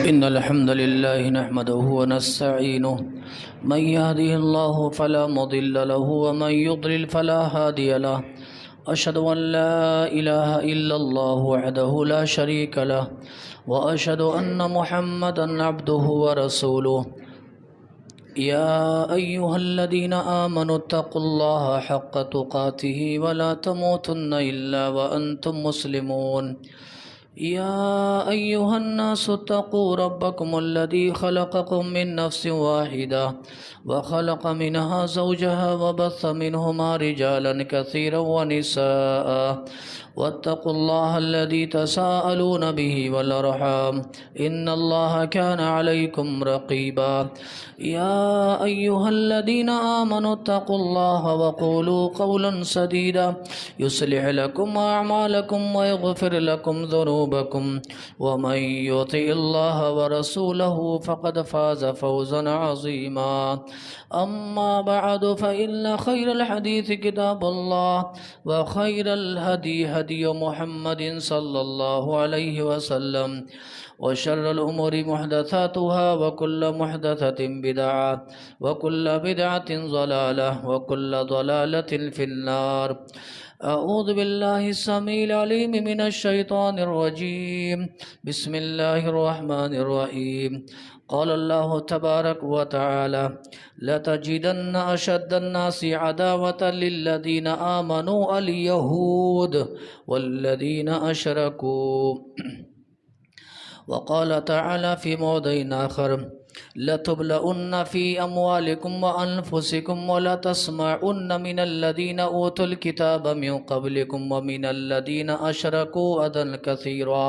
إن الحمد لله نحمده ونستعينه من يهده الله فلا مضل له ومن يضلل فلا هادي له أشهد أن لا إله إلا الله وحده لا شريك له وأشهد أن محمدا عبده ورسوله يا أيها الذين آمنوا اتقوا الله حق تقاته ولا تموتن إلا وأنتم مسلمون يا أيها الناس اتقوا ربكم الذي خلقكم من نفس واحدة وخلق منها زوجها وبث منهما رجالا كثيرا ونساء واتقوا الله الذي تساءلون به والأرحام إن الله كان عليكم رقيبا يا أيها الذين آمنوا اتقوا الله وقولوا قولا سديدا يصلح لكم أعمالكم ويغفر لكم ذنوبكم ومن يطع الله ورسوله فقد فاز فوزا عظيما أما بعد فإن خير الحديث كتاب الله وخير الهدي هدي محمد صلى الله عليه وسلم وشر الأمور محدثاتها وكل محدثة بدعة وكل بدعة ضلالة وكل ضلالة في النار. أعوذ بالله السميع العليم من الشيطان الرجيم. بسم الله الرحمن الرحيم. قال الله تبارك وتعالى لتجدن أشد الناس عداوة للذين آمنوا اليهود والذين أشركوا. وقال تعالى في موضع آخر لتبلؤن في أموالكم وأنفسكم ولتسمعن من الذين أوتوا الكتاب من قبلكم ومن الذين أشركوا أذى كثيرا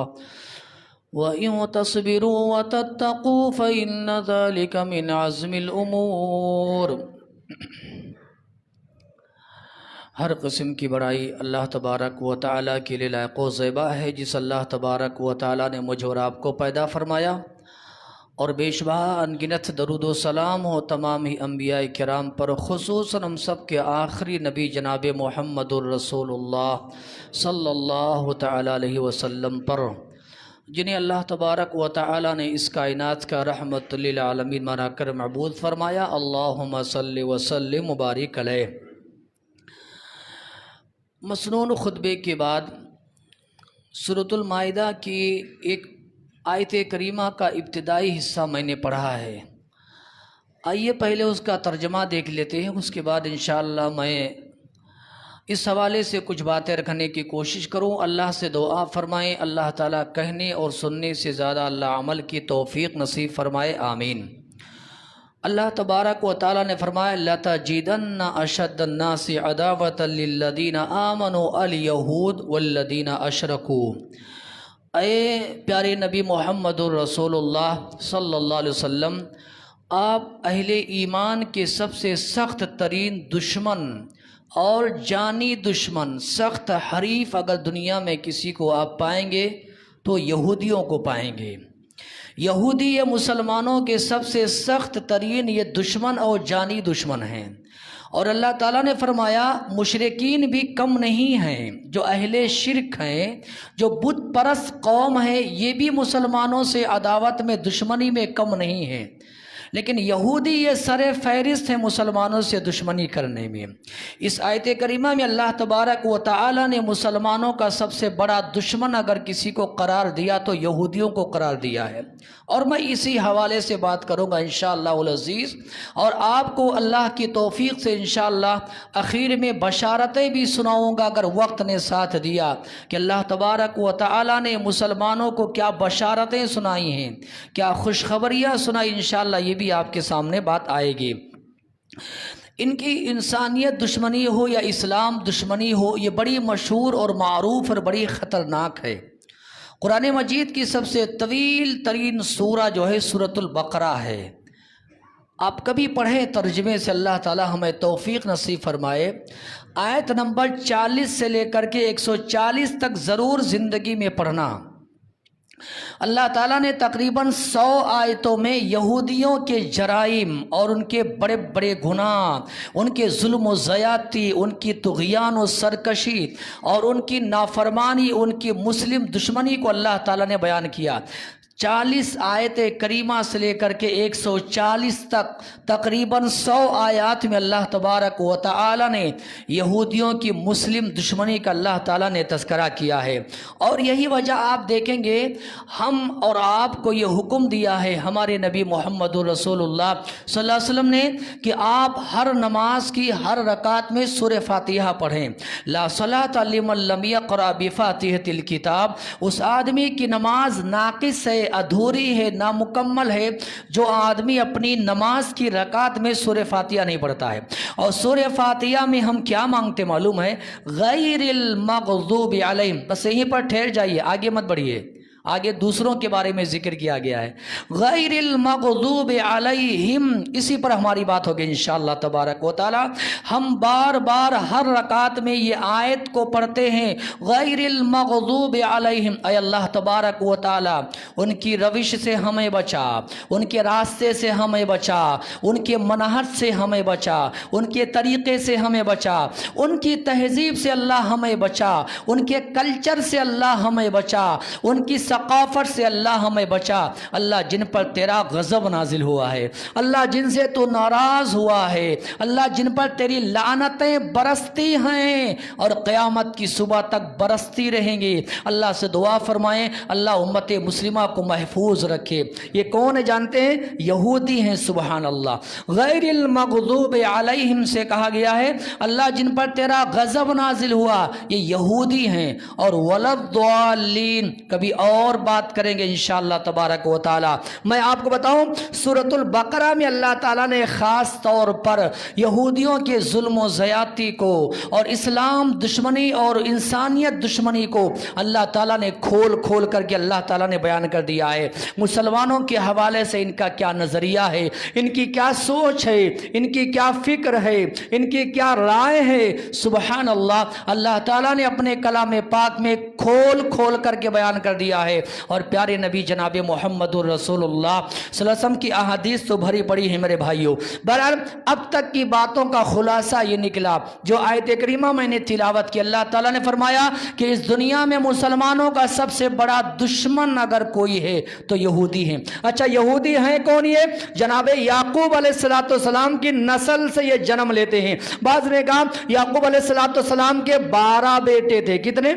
وَإِن تَصْبِرُوا وَتَتَّقُوا فَإِنَّ ذَلِكَ مِنْ عَزْمِ الْأُمُورِ. ہر قسم کی بڑائی اللہ تبارک و تعالیٰ کے لیے لائق و زیبا ہے، جس اللہ تبارک و تعالیٰ نے مجھ اور آپ کو پیدا فرمایا، اور بے شبہ انگنت درود و سلام ہو تمام ہی انبیاء کرام پر، خصوصاً ہم سب کے آخری نبی جناب محمد الرسول اللہ صلی اللہ تعالیٰ علیہ وسلم پر، جنہیں اللہ تبارک و تعالیٰ نے اس کائنات کا رحمت للعالمین بنا کر معبود فرمایا. اللہم صلی وسلم مبارک علیہ. مسنون خطبے کے بعد سورۃ المائدہ کی ایک آیت کریمہ کا ابتدائی حصہ میں نے پڑھا ہے. آئیے پہلے اس کا ترجمہ دیکھ لیتے ہیں، اس کے بعد انشاءاللہ میں اس حوالے سے کچھ باتیں رکھنے کی کوشش کروں. اللہ سے دعا فرمائیں اللہ تعالیٰ کہنے اور سننے سے زیادہ اللہ عمل کی توفیق نصیب فرمائے، آمین. اللہ تبارک و تعالیٰ نے فرمایا لَتَجِدَنَّ أَشَدَّ النَّاسِ عَدَاوَةً لِلَّذِينَ آمَنُوا الْيَهُودُ وَالَّذِينَ أَشْرَكُوا. اے پیارے نبی محمد الرسول اللہ صلی اللہ علیہ وسلم، آپ اہل ایمان کے سب سے سخت ترین دشمن اور جانی دشمن، سخت حریف اگر دنیا میں کسی کو آپ پائیں گے تو یہودیوں کو پائیں گے. یہودی یہ مسلمانوں کے سب سے سخت ترین یہ دشمن اور جانی دشمن ہیں. اور اللہ تعالیٰ نے فرمایا مشرکین بھی کم نہیں ہیں، جو اہل شرک ہیں، جو بت پرست قوم ہے، یہ بھی مسلمانوں سے عداوت میں دشمنی میں کم نہیں ہیں، لیکن یہودی یہ سر فہرست ہیں مسلمانوں سے دشمنی کرنے میں. اس آیت کریمہ میں اللہ تبارک و تعالیٰ نے مسلمانوں کا سب سے بڑا دشمن اگر کسی کو قرار دیا تو یہودیوں کو قرار دیا ہے، اور میں اسی حوالے سے بات کروں گا انشاءاللہ العزیز. اور آپ کو اللہ کی توفیق سے انشاءاللہ اخیر میں بشارتیں بھی سناؤں گا اگر وقت نے ساتھ دیا، کہ اللہ تبارک و تعالیٰ نے مسلمانوں کو کیا بشارتیں سنائی ہیں، کیا خوشخبریاں سنائی. انشاءاللہ یہ بھی آپ کے سامنے بات آئے گی. ان کی انسانیت دشمنی ہو یا اسلام دشمنی ہو، یہ بڑی مشہور اور معروف اور بڑی خطرناک ہے. قرآن مجید کی سب سے طویل ترین سورہ جو ہے سورۃ البقرہ ہے. آپ کبھی پڑھیں ترجمے سے، اللہ تعالی ہمیں توفیق نصیب فرمائے. آیت نمبر 40 سے لے کر کے 140 تک ضرور زندگی میں پڑھنا. اللہ تعالیٰ نے تقریباً 100 آیتوں میں یہودیوں کے جرائم اور ان کے بڑے بڑے گناہ، ان کے ظلم و زیادتی، ان کی طغیان و سرکشی اور ان کی نافرمانی، ان کی مسلم دشمنی کو اللہ تعالیٰ نے بیان کیا. 40 आयत करीमा से लेकर के 140 तक तकरीबन 100 आयत में अल्लाह तबारक व तआला ने यहूदियों की मुस्लिम दुश्मनी का अल्लाह ताला ने तस्करा किया है। और यही वजह आप देखेंगे हम और आपको ये हुक्म दिया है हमारे नबी मोहम्मद रसूलुल्लाह सल्लल्लाहु अलैहि वसल्लम ने कि आप हर नमाज की हर रकात में सूरह फातिहा पढ़ें। ला सलात लिमन लम यक़रा बिफ़ातिहतिल किताब, उस आदमी की नमाज नाक़िस है, अधूरी है, नामुकम्मल है जो आदमी अपनी नमाज की रकात में सूरह फातिहा नहीं पढ़ता है। और सूरह फातिहा में हम क्या मांगते मालूम है? गैरिल मग़ज़ूबि अलैहिम। बस यहीं पर ठहर जाइए, आगे मत बढ़िए, आगे दूसरों के बारे में जिक्र किया गया है। गैरिल मग़ज़ूबि अलैहिम, इसी पर हमारी बात होगी इंशाअल्लाह तबारक व तआला। हम बार बार हर रकात में ये आयत को पढ़ते हैं, गैरिल मग़ज़ूबि अलैहिम, ऐ अल्लाह तबारक व तआला उनकी रविश से हमें बचा, उनके रास्ते से हमें बचा, उनके मनहज से हमें बचा, उनके तरीक़े से हमें बचा, उनकी तहज़ीब से अल्लाह हमें बचा, उनके कल्चर से अल्लाह हमें बचा, उनकी सकाफत से अल्लाह हमें बचा। अल्लाह जिन पर तेरा गज़ब नाजिल हुआ है, अल्लाह जिनसे तू नाराज़ हुआ है, अल्लाह जिन पर तेरी लानतें बरसती हैं और क़यामत की सुबह तक बरसती रहेंगी, अल्लाह से दुआ फरमाएं अल्लाह उम्मत मुस्लिमा को महफूज रखे। ये कौन है जानते हैं? यहूदी हैं। सुबहान अल्लाह। गैरिल मग़ज़ूबि अलैहिम से कहा गया है अल्लाह जिन पर तेरा गज़ब नाजिल हुआ, ये यहूदी हैं। और वलद्दालीन कभी और बात करेंगे इंशाअल्लाह तबारक व तआला। मैं आपको बताऊं सूरतुल बकरा में अल्लाह ताला ने ख़ास तौर पर यहूदियों के जुल्म व ज़यादती को और इस्लाम दुश्मनी और इंसानियत दुश्मनी को अल्लाह ताला ने खोल खोल करके अल्लाह ताला ने बयान कर दिया है। मुसलमानों के हवाले से इनका क्या नज़रिया है, इनकी क्या सोच है, इनकी क्या फ़िक्र है, इनकी क्या राय है। सुबहान अल्लाह। अल्लाह ताला ने अपने कलाम पाक में खोल खोल करके बयान कर दिया है। और प्यारे नबी जनाब मोहम्मद रसूलुल्लाह सल्लल्लाहु अलैहि वसल्लम की अहादीस तो भरी पड़ी है मेरे भाइयों। बहरहाल अब तक की बातों का खुलासा ये निकला जो आयत करीमा मैंने तिलावत की। अल्लाह ताला ने फरमाया कि इस दुनिया में मुसलमानों का सबसे बड़ा दुश्मन अगर कोई है तो यहूदी हैं। अच्छा, यहूदी हैं कौन? ये जनाब याकूब अलैहिस्सलाम की नस्ल से ये जन्म लेते हैं। बाज़ ने कहा याकूब अलैहिस्सलाम के 12 बेटे थे। कितने?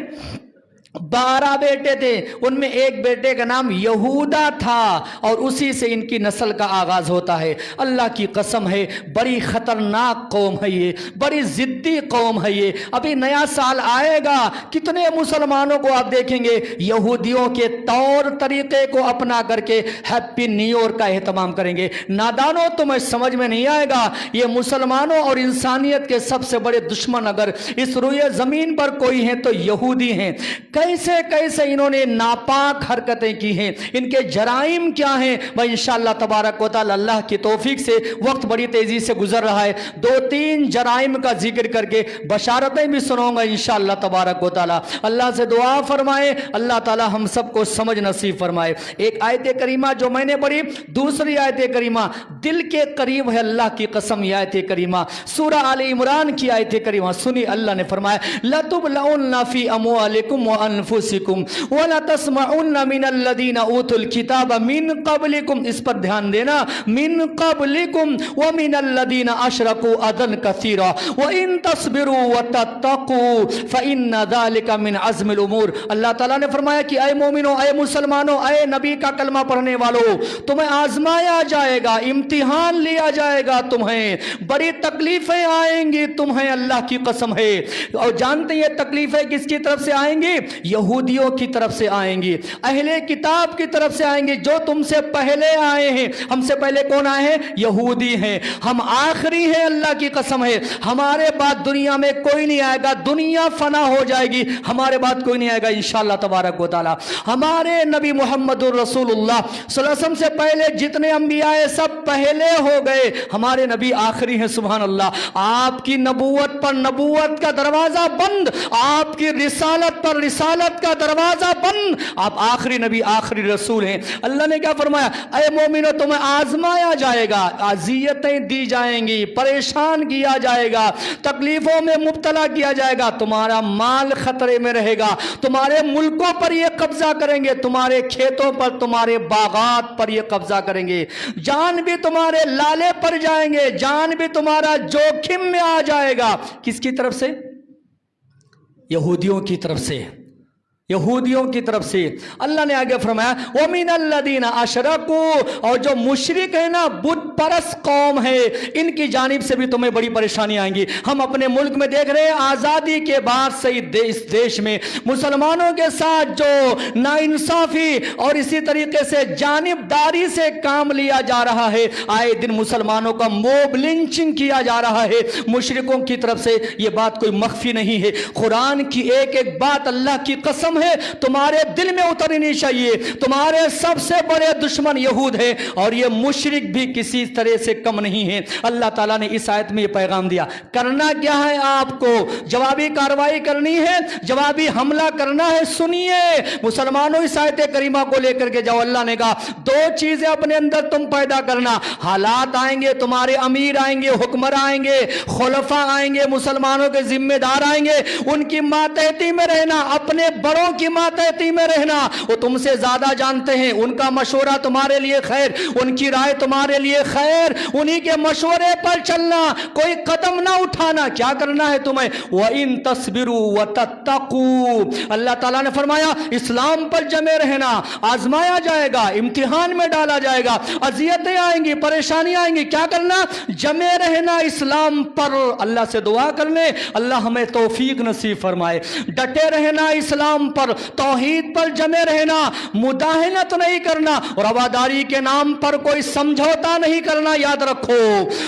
12 बेटे थे। उनमें एक बेटे का नाम यहूदा था और उसी से इनकी नस्ल का आगाज होता है। अल्लाह की कसम है बड़ी खतरनाक कौम है ये, बड़ी जिद्दी कौम है ये। अभी नया साल आएगा, कितने मुसलमानों को आप देखेंगे यहूदियों के तौर तरीके को अपना करके हैप्पी न्यू ईयर का एहतमाम करेंगे। नादानों तुम्हें समझ में नहीं आएगा, ये मुसलमानों और इंसानियत के सबसे बड़े दुश्मन अगर इस रुए जमीन पर कोई है तो यहूदी हैं। कैसे कैसे इन्होंने नापाक हरकतें की हैं, इनके जराइम क्या हैं, वह इंशाअल्लाह तबारक व तआला अल्लाह की तौफीक से वक्त बड़ी तेजी से गुजर रहा है। 2-3 जराइम का जिक्र करके बशारतें भी सुनाऊंगा इंशाअल्लाह तबारक व तआला। अल्लाह से दुआ फरमाए अल्लाह ताला हम सबको समझ नसीब फरमाए। एक आयत करीमा जो मैंने पढ़ी, दूसरी आयत करीमा दिल के करीब है। अल्लाह की कसम ये आयत करीमा सूरह आले इमरान की आयत करीमा सुनी। अल्लाह ने फरमाया लतुबलउन्ना फी अमवालिकुम व अनफुसिकुम वला तस्मउन्ना मिनल लदीना उतुल किताब मिन क़ब्लिकुम। इस पर ध्यान देना, मिन क़ब्लिकुम व मिनल लदीना अशरकू अदन कसीरा व इन तस्बिरु व तत्तकू फइन्न ज़ालिका मिन अज़्मिल उमूर। अल्लाह ताला ने फरमाया कि ऐ मोमिनो, ऐ मुसलमानों, ऐ नबी का कलमा पढ़ने वालों, तुम्हें आजमाया जाएगा, इम्तिहान लिया जाएगा, तुम्हें बड़ी तकलीफें आएंगी तुम्हें। अल्लाह की कसम है। और जानते हैं ये तकलीफें किसकी तरफ से आएंगी? यहूदियों की तरफ से आएंगी, अहले किताब की तरफ से आएंगे जो तुमसे पहले आए हैं। हमसे पहले कौन आए हैं? यहूदी हैं। हम आखिरी हैं। अल्लाह की कसम है हमारे बाद दुनिया में कोई नहीं आएगा, दुनिया फना हो जाएगी, हमारे बाद कोई नहीं आएगा इंशाअल्लाह तबारक व तआला। हमारे नबी मोहम्मद रसूलुल्लाह सल्लल्लाहु अलैहि वसल्लम से पहले जितने अंबिया है सब पहले हो गए, हमारे नबी आखिरी हैं। सुभान अल्लाह। आपकी नबूवत पर नबूवत का दरवाजा बंद, आपकी रिसालत पर रिसालत رسالت کا دروازہ بند، آپ آخری نبی آخری رسول ہیں۔ اللہ نے کیا فرمایا؟ اے مومنو تمہیں آزمایا جائے گا، اذیتیں دی جائیں گی، پریشان کیا جائے گا، تکلیفوں میں مبتلا کیا جائے گا، تمہارا مال خطرے میں رہے گا، تمہارے ملکوں پر یہ قبضہ کریں گے، تمہارے کھیتوں پر، تمہارے باغات پر یہ قبضہ کریں گے، جان بھی تمہارے لالے پر جائیں گے، جان بھی تمہارا جوخم میں آ جائے گا۔ کس کی طرف سے؟ یہودیوں کی طرف سے، یہودیوں کی طرف سے۔ اللہ نے آگے فرمایا وَمِنَ الَّذِينَ أَشْرَكُوا، اور جو مشرک ہیں نا، بت پرست قوم ہے، ان کی جانب سے بھی تمہیں بڑی پریشانی آئیں گی۔ ہم اپنے ملک میں دیکھ رہے ہیں آزادی کے بعد سے اس دیش میں مسلمانوں کے ساتھ جو ناانصافی اور اسی طریقے سے جانبداری سے کام لیا جا رہا ہے، آئے دن مسلمانوں کا موب لنچنگ کیا جا رہا ہے مشرکوں کی طرف سے۔ یہ بات کوئی مخفی نہیں ہے، قرآن کی ایک ایک بات اللہ کی قسم ہے تمہارے دل میں اترنی چاہیے۔ تمہارے سب سے بڑے دشمن یہود ہیں، اور یہ مشرک بھی کسی طرح سے کم نہیں ہیں۔ اللہ تعالیٰ نے اس آیت میں یہ پیغام دیا، کرنا کیا ہے؟ آپ کو جوابی کارروائی کرنی ہے، جوابی حملہ کرنا ہے۔ سنیے مسلمانوں، اس آیت کریمہ کو لے کر کے جاؤ۔ اللہ نے کہا دو چیزیں اپنے اندر تم پیدا کرنا، حالات آئیں گے، تمہارے امیر آئیں گے، حکمراں آئیں گے، خلفاء آئیں گے، مسلمانوں کے ذمہ دار آئیں گے، ان کی ماتحتی میں رہنا، اپنے بڑوں کی ماتحتی میں رہنا۔ وہ تم سے زیادہ جانتے ہیں، ان کا مشورہ تمہارے لیے خیر، ان کی رائے تمہارے لیے خیر، انہی کے مشورے پر چلنا، کوئی قدم نہ اٹھانا۔ کیا کرنا ہے تمہیں؟ وَإِن تَصْبِرُوا وَتَتَّقُوا، اللہ تعالیٰ نے فرمایا اسلام پر جمے رہنا، آزمایا جائے گا، امتحان میں ڈالا جائے گا، اذیتیں آئیں گی، پریشانی آئیں گی، کیا کرنا؟ جمے رہنا اسلام پر۔ اللہ سے دعا کر لیں اللہ ہمیں توفیق نصیب فرمائے۔ ڈٹے رہنا اسلام پر، توحید پر جمے رہنا، مداہنت نہیں کرنا، رواداری کے نام پر کوئی سمجھوتا نہیں کرنا۔ یاد رکھو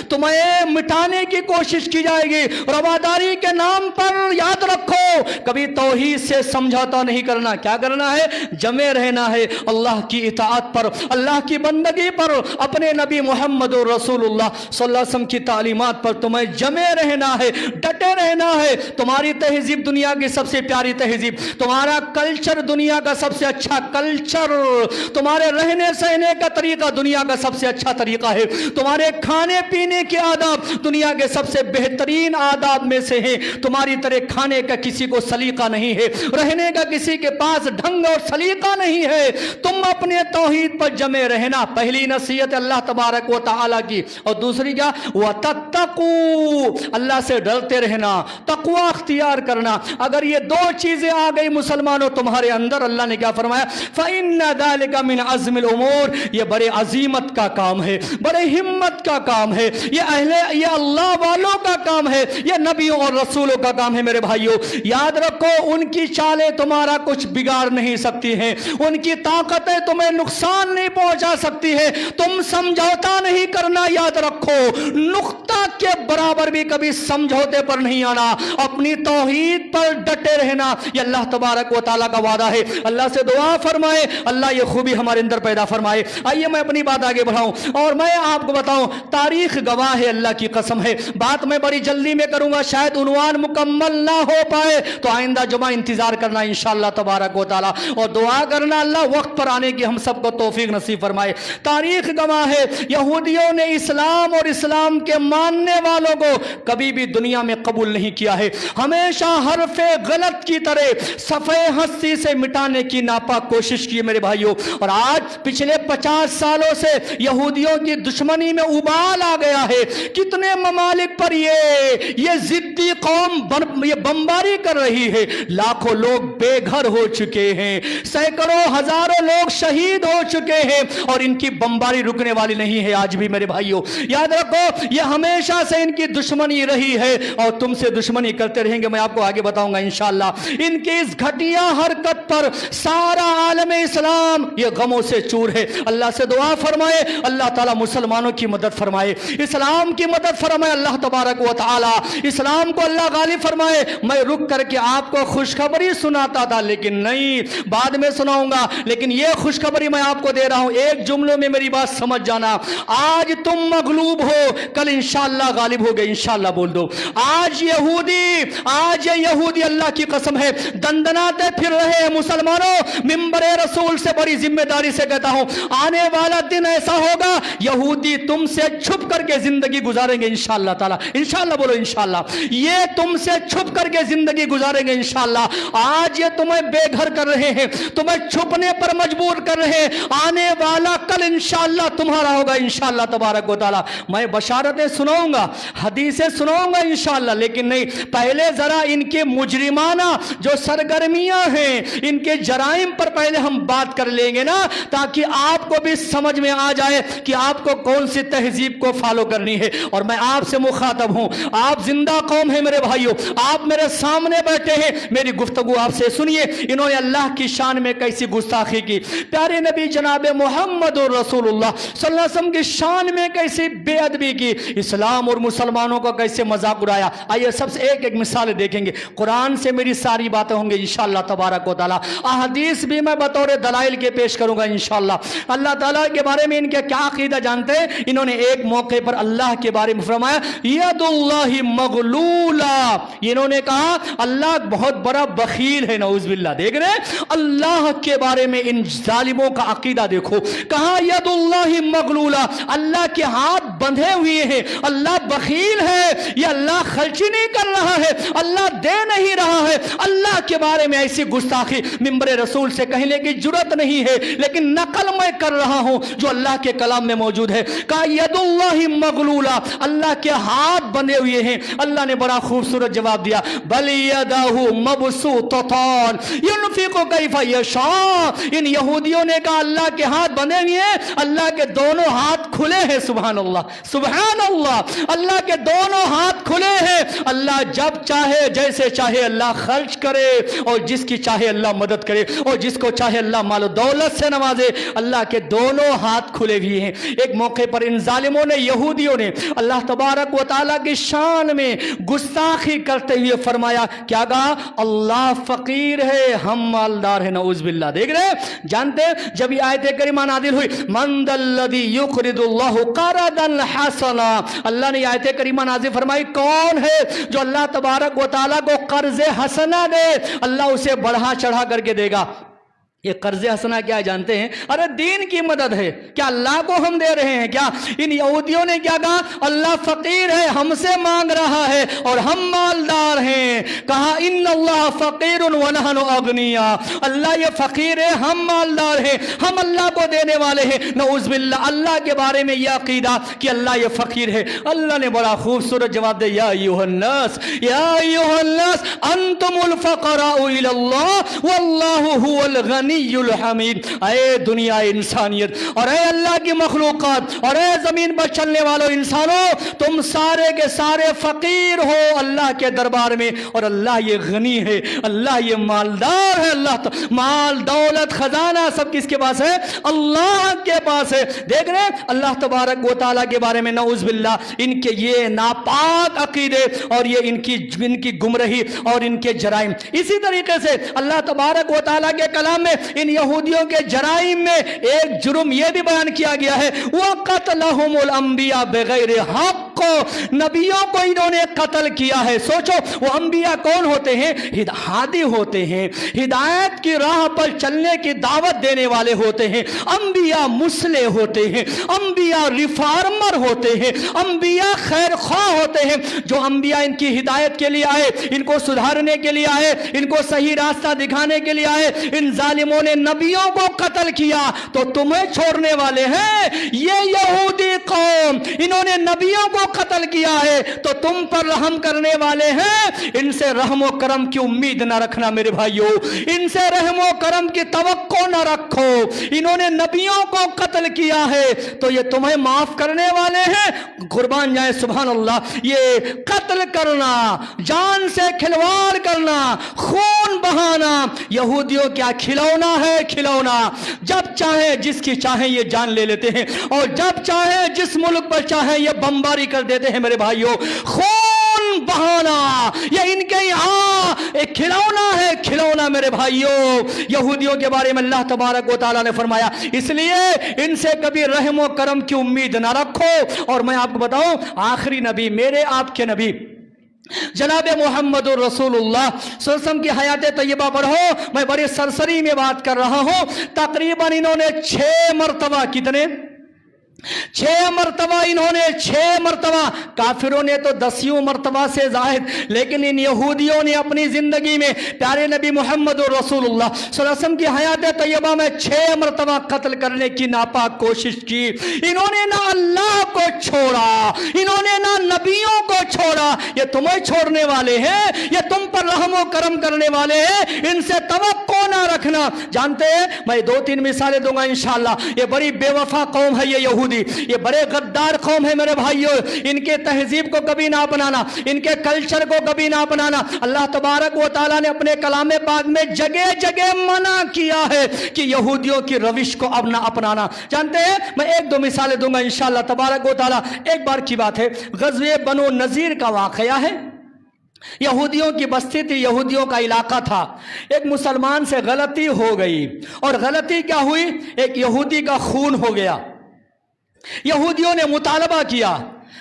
تمہیں مٹانے کی کوشش کی جائے گی رواداری کے نام پر، یاد رکھو کبھی توحید سے سمجھوتا نہیں کرنا۔ کیا کرنا ہے؟ جمے رہنا ہے اللہ کی اطاعت پر، اللہ کی بندگی پر، اپنے نبی محمد رسول اللہ صلی اللہ علیہ وسلم کی تعلیمات پر تمہیں جمے رہنا ہے، ڈٹے رہنا ہے۔ تمہاری تہذیب دنیا کی سب سے پیاری تہذیب، تمہارا کلچر دنیا کا سب سے اچھا کلچر، تمہارے رہنے سہنے کا طریقہ دنیا کا سب سے اچھا طریقہ ہے، تمہارے کھانے پینے کے آداب دنیا کے سب سے بہترین آداب میں سے ہیں۔ تمہاری طرح کھانے کا کسی کو سلیقہ نہیں ہے، رہنے کا کسی کے پاس ڈھنگ اور سلیقہ نہیں ہے۔ تم اپنے توحید پر جمے رہنا، پہلی نصیحت اللہ تبارک و تعالی کی، اور دوسری کیا؟ وَتَتَّقُوا، اللہ سے ڈرتے رہنا، تقوی اختیار کرنا۔ اگر یہ دو چیزیں آ گئی مسلمانوں تمہارے اندر، اللہ نے کیا فرمایا؟ فَإِنَّ ذَلِكَ مِنْ عَزْمِ الْأُمُورِ، یہ بڑے عظیمت کا کام ہے، بڑے ہمت کا کام ہے، یہ اللہ والوں کا کام ہے، یہ نبیوں اور رسولوں کا کام ہے۔ میرے بھائیوں یاد رکھو ان کی چالیں تمہارا کچھ بگاڑ نہیں سکتی ہیں، ان کی طاقتیں تمہیں نقصان نہیں پہنچا سکتی ہیں۔ تم سمجھوتا نہیں کرنا، یاد رکھو نقطہ کے برابر بھی کبھی سمجھوتے پر نہیں آنا، اپنی توحید پر ڈٹے رہنا، یہ اللہ تبارک و تعالیٰ کا وعدہ ہے۔ اللہ سے دعا فرمائے اللہ یہ خوبی ہمارے اندر پیدا فرمائے۔ آئیے میں اپنی بات آگے بڑھاؤں اور میں آپ کو بتاؤں، تاریخ گواہ ہے، اللہ کی قسم ہے، بات میں بڑی جلدی میں کروں گا، شاید عنوان مکمل نہ ہو پائے تو آئندہ جمعہ انتظار کرنا انشاءاللہ تبارک و تعالیٰ، اور دعا کرنا اللہ وقت پر آنے کی ہم سب کو توفیق نصیب فرمائے۔ تاریخ گواہ ہے یہودیوں نے اسلام اور اسلام کے ماننے والوں کو کبھی بھی دنیا میں قبول نہیں کیا ہے، ہمیشہ حرف غلط کی طرح صفحے ہستی سے مٹانے کی ناپاک کوشش کی میرے بھائیوں۔ اور آج پچھلے 50 سالوں سے یہودیوں کی دشمنی میں ابال آ گیا ہے، کتنے ممالک پر یہ ضدی قوم یہ بمباری کر رہی ہے، لاکھوں لوگ بے گھر ہو چکے ہیں، سینکڑوں ہزاروں لوگ شہید ہو چکے ہیں، اور ان کی بمباری رکنے والی نہیں ہے آج بھی میرے بھائیوں۔ یاد رکھو یہ ہمیشہ سے ان کی دشمنی رہی ہے اور تم سے دشمنی کرتے رہیں گے، میں آپ کو آگے بتاؤں گا انشاءاللہ۔ ان کی اس گھٹیا حرکت پر سارا عالم اسلام یہ غموں سے چور ہے۔ اللہ سے دعا فرمائے اللہ تعالیٰ مسلمانوں کی مدد فرمائے، اسلام کی مدد فرمائے اللہ تبارک و تعالیٰ، اسلام کو اللہ غالب فرمائے۔ میں رک کر کے آپ کو خوشخبری سناتا تھا لیکن نہیں، بعد میں سناؤں گا، لیکن یہ خوشخبری میں آپ کو دے رہا ہوں، ایک جملوں میں میری بات سمجھ جانا۔ آج تم مغلوب ہو، کل انشاءاللہ इंशाअल्लाह गालिब हो गए। इंशाअल्लाह बोल दो। आज ये यहूदी अल्लाह की कसम है दंदनाते फिर रहे हैं मुसलमानों। मिंबरे रसूल से बड़ी जिम्मेदारी से कहता हूं, आने वाला दिन ऐसा होगा यहूदी तुमसे छुप करके जिंदगी गुजारेंगे इंशाअल्लाह ताला। इंशाअल्लाह बोलो इंशाअल्लाह। ये तुमसे छुप करके जिंदगी गुजारेंगे इंशाअल्लाह। आज ये तुम्हें बेघर कर रहे हैं, तुम्हें छुपने पर मजबूर कर रहे हैं। आने वाला कल इंशाअल्लाह तुम्हारा होगा इंशाअल्लाह तबारक व तआला। मैं बशारतें सुनाऊंगा, हदीसें सुनाऊंगा इंशाअल्लाह, लेकिन नहीं, पहले जरा इनके मुजरिमाना जो सरगर्मियां हैं, इनके जराइम पर पहले हम बात कर लेंगे ना, ताकि आपको भी समझ में आ जाए कि आपको कौन सी तहजीब को फॉलो करनी है। और मैं आपसे मुखातब हूं, आप जिंदा कौम है मेरे भाइयों, आप मेरे सामने बैठे हैं, मेरी गुफ्तगू आपसे सुनिए। इन्होंने अल्लाह की शान में कैसी गुस्ताखी की, प्यारे नबी जनाब मोहम्मद और रसूलुल्लाह सल्लल्लाहु अलैहि वसल्लम की शान में कैसी बेअदबी की, इस्लाम और मुसलमानों का कैसे मजाक उड़ाया। आइए सबसे एक एक मिसाल देखेंगे। कुरान से मेरी सारी बातें होंगी इंशाअल्लाह तबारक व तआला। अहदीस भी मैं बतौर दलाइल के पेश करूंगा इंशाअल्लाह। अल्लाह ताला के बारे में इनके क्या अकीदा जानते हैं? इन्होंने एक मौके पर अल्लाह के बारे में फरमाया यदुल्लाहि मगलूला। इन्होंने कहा अल्लाह बहुत बड़ा बखील है, नऊज़ुबिल्लाह। देख रहे हैं अल्लाह के बारे में इन जालिमों का अकीदा देखो। कहा यदुल्लाहि मगलूला, अल्लाह के हाथ बंधे हुए हैं, अल्लाह बखील है, ये अल्लाह खर्ची नहीं कर रहा है, अल्लाह दे नहीं रहा है। अल्लाह के बारे में ऐसी गुस्ताखी मिंबरे रसूल से कहने की जुर्रत नहीं है, लेकिन नकल मैं कर रहा हूं जो अल्लाह के कलाम में मौजूद है। कहा यदुल्लाहि मगलूला, अल्लाह के हाथ बंधे हुए हैं। अल्लाह ने बड़ा खूबसूरत जवाब दिया, बल यदाहु मबसूततान युनफिकु कैफा यशा। इन यहूदियों ने कहा अल्लाह के हाथ बंधे हुए हैं, अल्लाह के दोनों हाथ खुले हैं। सुभान अल्लाह, सुभान अल्लाह, अल्लाह के दोनों हाथ खुले हैं। अल्लाह जब चाहे जैसे चाहे अल्लाह खर्च करे, और जिसकी चाहे अल्लाह मदद करे, और जिसको चाहे अल्लाह मालो दौलत से नवाजे। अल्लाह के दोनों हाथ खुले हुए हैं। एक मौके पर इन जालिमों ने, यहूदियों ने अल्लाह तबारक व तआला की शान में गुस्ताखी करते हुए फरमाया, क्या कहा? अल्लाह फकीर है, हम मालदार है। नऊज़ुबिल्लाह। देख रहे, जानते जब ये आयत करीमा नाज़िल हुई, मन दल्लज़ी युक़रिदुल्लाहु क़रदन हसना, अल्लाह ने आयत करीमा नाज़िल फरमाई, कौन है जो अल्लाह तबारक व तआला को कर्ज हसना दे, अल्लाह उसे बढ़ा चढ़ा करके देगा। ये कर्ज हसना क्या है जानते हैं? अरे दीन की मदद है। क्या अल्लाह को हम दे रहे हैं क्या? इन यहूदियों ने क्या कहा? अल्लाह फकीर है, हमसे मांग रहा है और हम मालदार हैं। कहा इन्नल्लाह फकीरुन व नहनु अगनिया, अल्लाह ये फकीर है, हम मालदार हैं, हम अल्लाह को देने वाले हैं। नऊज़ुबिल्लाह। अल्लाह के बारे में यह अकीदा कि अल्लाह ये फकीर है। अल्लाह ने बड़ा खूबसूरत जवाब दिया, या अय्युहन्नास, या अय्युहन्नास अंतुमुल फक़राउ इलल्लाह वल्लाहु हुवल गनी हमीद। ऐ दुनिया इंसानियत और ऐ अल्लाह की मखलूकात और ऐ जमीन पर चलने वालों इंसानों, तुम सारे के सारे फकीर हो अल्लाह के दरबार में, और अल्लाह ये गनी है, अल्लाह ये मालदार है। अल्लाह तो माल दौलत खजाना सब किसके पास है? अल्लाह के पास है। देख रहे हैं अल्लाह तबारक व तआला के बारे में नऊज़ुबिल्लाह इनके ये नापाक अकीदे और ये इनकी गुमराही और इनके जराइम। इसी तरीके से अल्लाह तबारक व तआला के कलाम में इन यहूदियों के जराइम में एक जुर्म यह भी बयान किया गया है, वह क़त्लहुमुल अंबिया बगैर हक़, नबियों को इन्होंने कत्ल किया है। सोचो वो अंबिया कौन होते हैं? हादी होते हैं, हिदायत की राह पर चलने की दावत देने वाले होते हैं। अंबिया मुस्लिह होते हैं, अंबिया रिफार्मर होते हैं, अंबिया खैर ख्वाह होते हैं। जो अंबिया इनकी हिदायत के लिए आए, इनको सुधारने के लिए आए, इनको सही रास्ता दिखाने के लिए आए, इन जालिमों ने नबियों को कत्ल किया तो तुम्हें छोड़ने वाले हैं। ये यहूदी कौम, इन्होंने नबियों को कत्ल किया है तो तुम पर रहम करने वाले हैं। इनसे रहमो करम की उम्मीद ना रखना मेरे भाइयों, इनसे रहमो करम की तवक्को ना रखो। इन्होंने नबियों को कत्ल किया है तो ये तुम्हें माफ करने वाले हैं। कुर्बान जाए सुभान अल्लाह। ये कत्ल करना, जान से खिलवाड़ करना, खून बहाना यहूदियों क्या खिलौना है? खिलौना। जब चाहे जिसकी चाहे ये जान ले लेते हैं और जब चाहे जिस मुल्क पर चाहे ये बमबारी कर देते हैं मेरे भाइयों। खून बहाना, ये इनके यहाँ एक खिलौना है, खिलौना मेरे भाइयों। यहूदियों के बारे में अल्लाह तबारक व तआला ने फरमाया, इसलिए इनसे कभी रहम व करम की उम्मीद ना रखो। और मैं आपको बताऊं, आखिरी नबी, मेरे आपके नबी जनाब मोहम्मद रसूलुल्लाह सल्लल्लाहु अलैहि वसल्लम की हयात तैयबा पढ़ो। मैं बड़ी सरसरी में बात कर रहा हूं। तकरीबन इन्होंने 6 मरतबा, कितने? 6 मरतबा इन्होंने, 6 मरतबा। काफिरों ने तो 10 मरतबा से जाहिद, लेकिन इन यहूदियों ने अपनी जिंदगी में प्यारे नबी मोहम्मद रसूलुल्लाह सल्लल्लाहु अलैहि वसल्लम की हयात तैयबा में 6 मरतबा कत्ल करने की नापाक कोशिश की। इन्होंने ना अल्लाह को छोड़ा, इन्होंने ना नबियों को छोड़ा। ये तुम्हें छोड़ने वाले हैं, ये तुम पर रहम व करम करने वाले हैं, इनसे तवक्को ना रखना। जानते हैं, मैं 2-3 मिसालें दूंगा इंशाअल्लाह। ये बड़ी बेवफा कौम है ये यहूदी, ये बड़े गद्दार कौम है मेरे भाइयों। इनके तहजीब को कभी ना अपनाना, इनके कल्चर को कभी ना अपनाना। अल्लाह तबारक व तआला ने अपने कलामे पाक में जगह जगह मना किया है कि यहूदियों की रविश को अब ना अपनाना। जानते हैं, मैं 1-2 मिसालें दूंगा इंशाअल्लाह तबारक व तआला। एक बार की बात है, ग़ज़वे बनो नज़ीर का वाक़या है। यहूदियों की बस्ती थी, यहूदियों का इलाका था। एक मुसलमान से गलती हो गई, और गलती क्या हुई? एक यहूदी का खून हो गया। यहूदियों ने मुतालबा किया,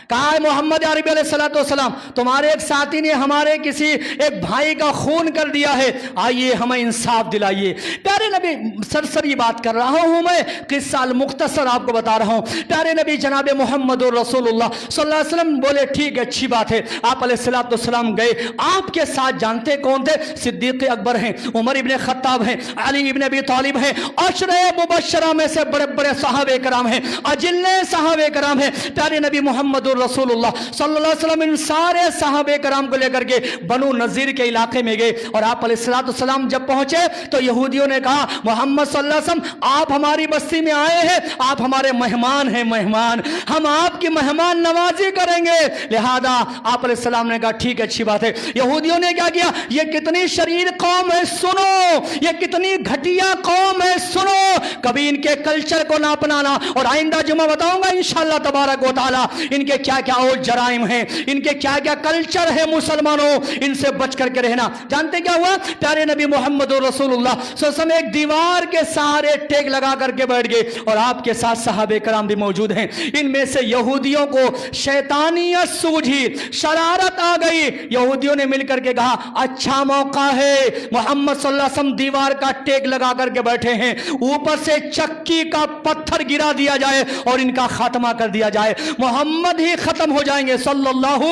कहा मोहम्मद अरबी अलैहिस्सलाम, तुम्हारे एक साथी ने हमारे किसी एक भाई का खून कर दिया है, आइए हमें इंसाफ दिलाइए। प्यारे नबी, सरसरी बात कर रहा हूं मैं, किस्सा मुख्तसर आपको बता रहा हूं। प्यारे नबी जनाब मोहम्मद रसूलुल्लाह सल्लल्लाहु अलैहि वसल्लम बोले, ठीक है, अच्छी बात है। आप अलैहिस्सलाम गए, आपके साथ जानते कौन थे? सिद्दीक़ अकबर हैं, उमर इब्ने खत्ताब हैं, अली इब्ने अबी तालिब हैं, अशरे मुबश्शरा में से बड़े बड़े सहाबे कराम हैं, अजिल्ले सहाबे कराम हैं। प्यारे नबी मोहम्मद रसूलुल्लाह सल्लल्लाहु अलैहि वसल्लम इन सारे सहाबे कराम को लेकर के बनु नज़ीर के इलाके में गए। और आप अलैहिस्सलाम जब पहुंचे तो यहूदियों ने कहा, मोहम्मद सल्लल्लाहु अलैहि वसल्लम, आप हमारी बस्ती में आए हैं, आप हमारे मेहमान हैं, मेहमान, हम आपकी मेहमान नवाजी करेंगे। लिहाजा आप अलैहिस्सलाम ने कहा, ठीक है, अच्छी बात है। यहूदियों ने क्या किया? ये कितनी शरीर कौम है, सुनो, ये कितनी घटिया कौम है, सुनो, कभी इनके कल्चर को ना अपनाना। और आइंदा जुमा बताऊंगा इंशाअल्लाह तबारक व तआला इनके क्या क्या और जराइम हैं, इनके क्या क्या कल्चर है। मुसलमानों, इनसे बच करके रहना। जानते क्या हुआ? प्यारे नबी मोहम्मद रसूलुल्लाह सल्लल्लाहु अलैहि वसल्लम एक दीवार के सहारे टेक लगा करके बैठ गए, और आपके साथ सहाबे कराम भी मौजूद हैं। इनमें से यहूदियों को शैतानियत सूझी, शरारत आ गई। यहूदियों ने मिलकर के कहा, अच्छा मौका है, मोहम्मद सल्लल्लाहु अलैहि वसल्लम दीवार का टेक लगा करके बैठे हैं, ऊपर से चक्की का पत्थर गिरा दिया जाए और इनका खात्मा कर दिया जाए। मोहम्मद ही खत्म हो जाएंगे, सल्लल्लाहु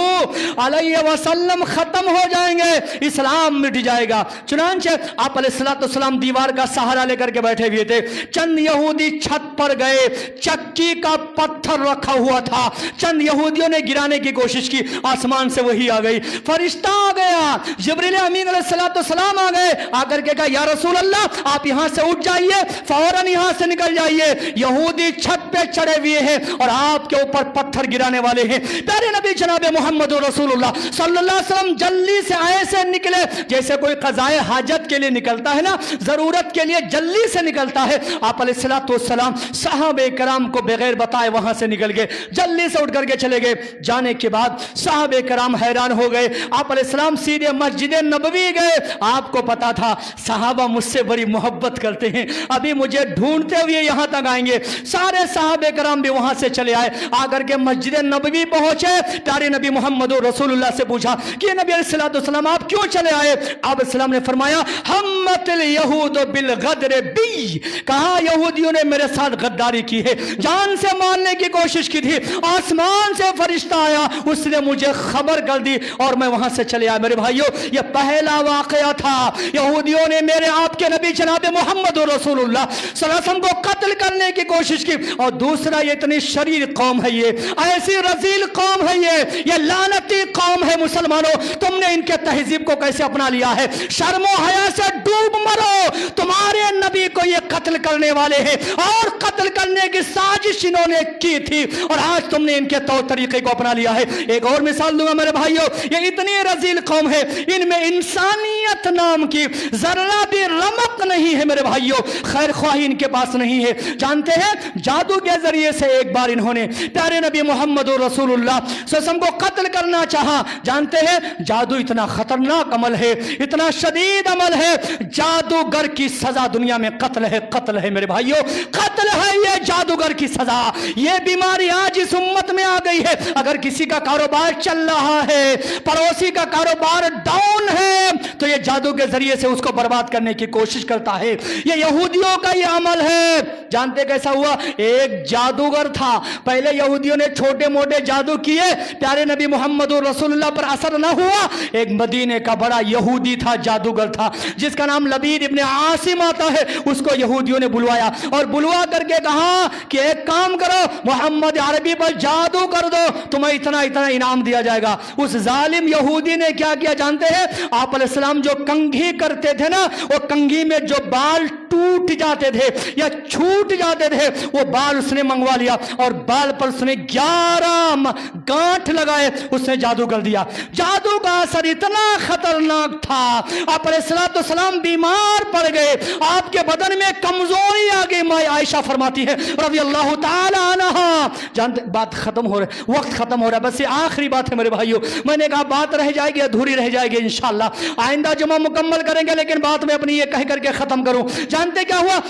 अलैहि वसल्लम खत्म हो जाएंगे, इस्लाम मिट जाएगा। चुनांचे आप अलैहिस्सलाम दीवार का सहारा लेकर के बैठे हुए थे। चंद यहूदी छत पर गए, चक्की का पत्थर रखा हुआ था, चंद यहूदियों ने गिराने की कोशिश की, आसमान से वही आ गई, फरिश्ता आ गया, जिब्रील अमीन अलैहिस्सलाम आ गए, आकर के कहा, या रसूल अल्लाह, आप यहां से उठ जाइए, फौरन यहां से निकल जाइए, यहूदी छत पे चढ़े हुए हैं और आपके ऊपर पत्थर गिराने वाले हैं। प्यारे नबी जनाब मोहम्मद रसूलुल्लाह सल्लल्लाहु अलैहि वसल्लम जल्दी से ऐसे निकले जैसे कोई क़ज़ाए हाजत के लिए निकलता है ना, जरूरत के लिए जल्दी से निकलता है। आप अलैहिस्सलाम सहाबे कराम को बगैर बताए वहां से निकल गए, जल्दी से उठ करके चले गए। जाने के बाद सहाबे कराम हैरान हो गए। आप अलैहिस्सलाम सीधे मस्जिद नबवी गए। आपको पता था सहाबा मुझसे बड़ी मोहब्बत करते हैं, अभी मुझे ढूंढते हुए यहां तक आएंगे। सारे सहाबे कराम भी वहां से चले आए, आकर के मस्जिद नबवी पहुंचे। प्यारे नबी मोहम्मद रसूलुल्लाह से पूछा कि नबी अलैहिस्सलाम आप क्यों चले आए? आप अलैहिस्सलाम ने फरमाया, हम्मतिल यहूद बिल गद्र बी, कहा यहूदियों ने मेरे साथ गद्दारी की है, जान से मारने की कोशिश की थी, आसमान से फरिश्ता आया, उसने मुझे खबर कर दी और मैं वहां से चले आया। मेरे भाइयों, यह पहला वाकया था, यहूदियों ने मेरे आपके नबी जनाब मोहम्मद रसूलुल्लाह सल्लल्लाहु अलैहि वसल्लम को कत्ल करने की कोशिश की। और दूसरा, ये इतनी शरीर कौम है, ये ऐसी रजील कौम है, ये लानती कौम है। मुसलमानों, तुमने इनके तहजीब को कैसे अपना लिया है? शर्मो हया से डूब मरो, तुम्हारे हमारे नबी को ये कत्ल करने वाले हैं और कत्ल करने की साजिश इन्होंने की थी और आज तुमने इनके तौर तरीके को अपना लिया है। एक और मिसाल दूंगा मेरे भाइयों, ये इतनी रजील कौम है, इनमें इंसानियत नाम की जरा भी रमक नहीं है मेरे भाइयों, खैर ख्वाही इनके पास नहीं है। जानते हैं जादू के जरिए से एक बार इन्होंने प्यारे नबी मोहम्मद रसूलुल्लाह सल्लल्लाहु अलैहि वसल्लम को कत्ल करना चाहा। जानते हैं जादू इतना खतरनाक अमल है, इतना शदीद अमल है, जादूगर की सजा दुनिया में कत्ल है मेरे भाइयों, कत्ल है ये जादूगर की सजा। ये बीमारी आज इस उम्मत में आ गई है। अगर किसी का कारोबार चल रहा है, पड़ोसी का कारोबार डाउन है, तो ये जादू के जरिए से उसको बर्बाद करने की कोशिश करता है। ये यहूदियों का ये अमल है। जानते कैसा हुआ? एक जादूगर था, पहले यहूदियों ने छोटे मोटे जादू किए, प्यारे नबी मोहम्मद रसूलुल्लाह पर असर न हुआ। एक मदीने का बड़ा यहूदी था, जादूगर था, जिसका नाम लबीद इब्ने आसिम आता है। उसको यहूदियों ने बुलवाया और बुलवा करके कहा कि एक काम करो, मोहम्मद अरबी पर जादू कर दो, तुम्हें इतना इतना इनाम दिया जाएगा। उस जालिम यहूदी ने क्या किया जानते हैं? आप अलैहिस्सलाम जो कंघी करते थे ना, वो कंघी में जो बाल टूट जाते थे या छूट जाते थे, वो बाल उसने मंगवा लिया और बाल पर उसने 11 गांठ लगाए, उसने जादू कर दिया। जादू का असर इतना खतरनाक था, आप अलैहिस्सलाम बीमार पड़ गए, आपके बदन में कमजोरी आ गई। माँ आयशा फरमाती है रज़ी अल्लाह ताला अन्हा। जानते बात खत्म हो रहा है, वक्त खत्म हो रहा है, बस ये आखिरी बात है मेरे भाइयों। मैंने कहा बात रह जाएगी, अधूरी रह जाएगी, इंशाअल्लाह आइंदा जुमा मुकम्मल करेंगे, लेकिन बात मैं अपनी ये कह करके खत्म करूं। जानते क्या हुआ?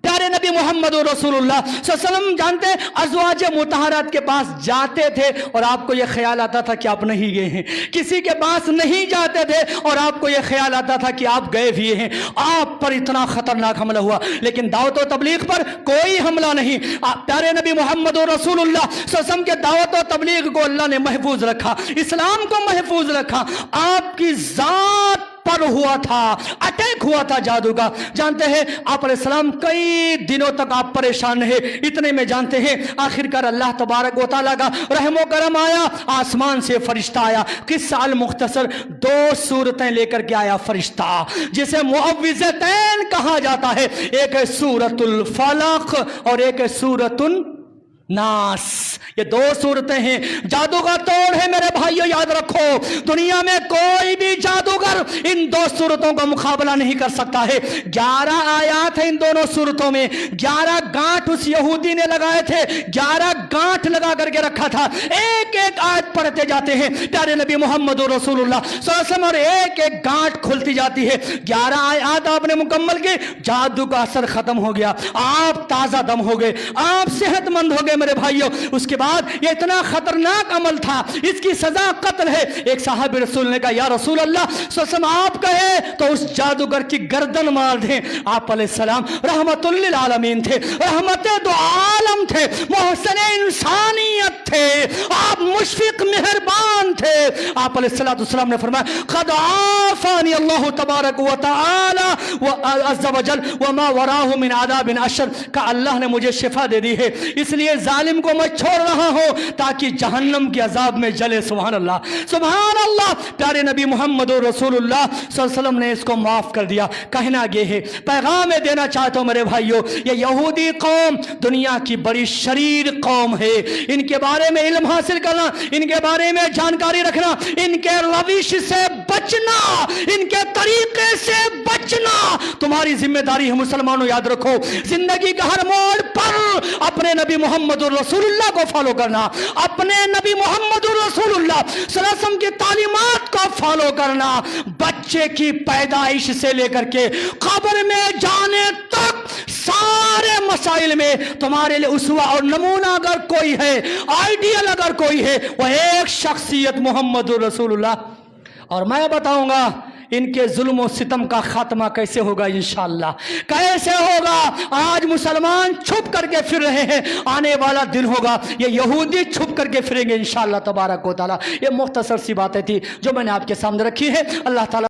प्यारे नबी मोहम्मद रसूलुल्लाह सल्लल्लाहु अलैहि वसल्लम जानते अज़वाज मुतहरात के पास जाते थे और आपको यह ख्याल आता था कि आप नहीं गए हैं, किसी के पास नहीं जाते थे और आपको यह ख्याल आता था कि आप गए भी हैं। आप पर इतना खतरनाक हमला हुआ, लेकिन दावत और तबलीग पर कोई हमला नहीं। प्यारे नबी मोहम्मद रसूलुल्लाह सल्लल्लाहु अलैहि वसल्लम के दावत और तबलीग को अल्लाह ने महफूज रखा, इस्लाम को महफूज रखा। आपकी जात पर हुआ था, अटैक हुआ था जादू का। जानते हैं आप अलैहिस्सलाम कई दिनों तक आप परेशान रहे। इतने में जानते हैं आखिरकार अल्लाह तबारक व तआला का रहमो करम आया, आसमान से फरिश्ता आया। किस्सा अल मुख्तसर 2 सूरतें लेकर के आया फरिश्ता, जिसे मुअव्विज़तैन कहा जाता है। एक है सूरतुल फलक और एक है सूरतुल नास। ये 2 सूरतें हैं, जादू का तोड़ है मेरे भाइयों, याद रखो। दुनिया में कोई भी जादूगर इन 2 सूरतों का मुकाबला नहीं कर सकता है। 11 आयात है इन दोनों सूरतों में, 11 गांठ उस यहूदी ने लगाए थे, 11 गांठ लगा करके रखा था। एक एक आयत पढ़ते जाते हैं प्यारे नबी मोहम्मद रसूलुल्लाह सल्लल्लाहु अलैहि वसल्लम, और एक एक गांठ खुलती जाती है। 11 आयत आपने मुकम्मल की, जादू का असर खत्म हो गया, आप ताजा दम हो गए, आप सेहतमंद हो गए मेरे भाइयों। उसके बाद ये इतना खतरनाक अमल था, इसकी सजा कत्ल है। एक साहब रसूल ने कहा या रसूल अल्लाह सल्लल्लाहु आप कहे तो उस जादूगर की गर्दन मार दें। आप अलैहिस्सलाम रहमतुल लिल आलमीन थे, रहमते दो आलम थे, मोहसिन इंसानियत थे, आप मुशफिक मेहरबान थे। आप अलैहिस्सलाम ने फरमाया क़द आफ़ानी अल्लाह तबारक व तआला व अज़्ज़ व जल व मा वराहु मिन अज़ाबिन अशर, का अल्लाह ने मुझे शिफा दे दी है, इसलिए जालिम को मैं छोड़ रहा हूं ताकि जहन्नम के अजाब में जले। सुभान अल्लाह, सुभान अल्लाह। प्यारे नबी मोहम्मद रसूलुल्लाह सल्लल्लाहु अलैहि वसल्लम ने इसको माफ कर दिया। कहना ये है, पैगाम देना चाहता हूं मेरे भाइयों, ये यहूदी कौम दुनिया की बड़ी शरीर कौम है। इनके बारे में इल्म हासिल करना, इनके बारे में जानकारी रखना, इनके रविश से बचना, इनके तरीके से बचना तुम्हारी जिम्मेदारी है। मुसलमानों याद रखो, जिंदगी का हर मोड़ पर अपने नबी मोहम्मद रसूलुल्लाह को फॉलो करना, अपने नबी मोहम्मद रसूलुल्लाह सल्लल्लाहु अलैहि वसल्लम की तालीमात को फॉलो करना। बच्चे की पैदाइश से लेकर के कब्र में जाने तक सारे मसाइल में तुम्हारे लिए उसवा और नमूना अगर कोई है, आइडियल अगर कोई है, वह एक शख्सियत मोहम्मद रसूलुल्लाह। और मैं बताऊंगा इनके जुल्म और सितम का खात्मा कैसे होगा, इंशाअल्लाह कैसे होगा। आज मुसलमान छुप करके फिर रहे हैं, आने वाला दिन होगा ये यहूदी छुप करके फिरेंगे इंशाअल्लाह तबारक व तआला। ये मुख्तसर सी बातें थी जो मैंने आपके सामने रखी है। अल्लाह ताला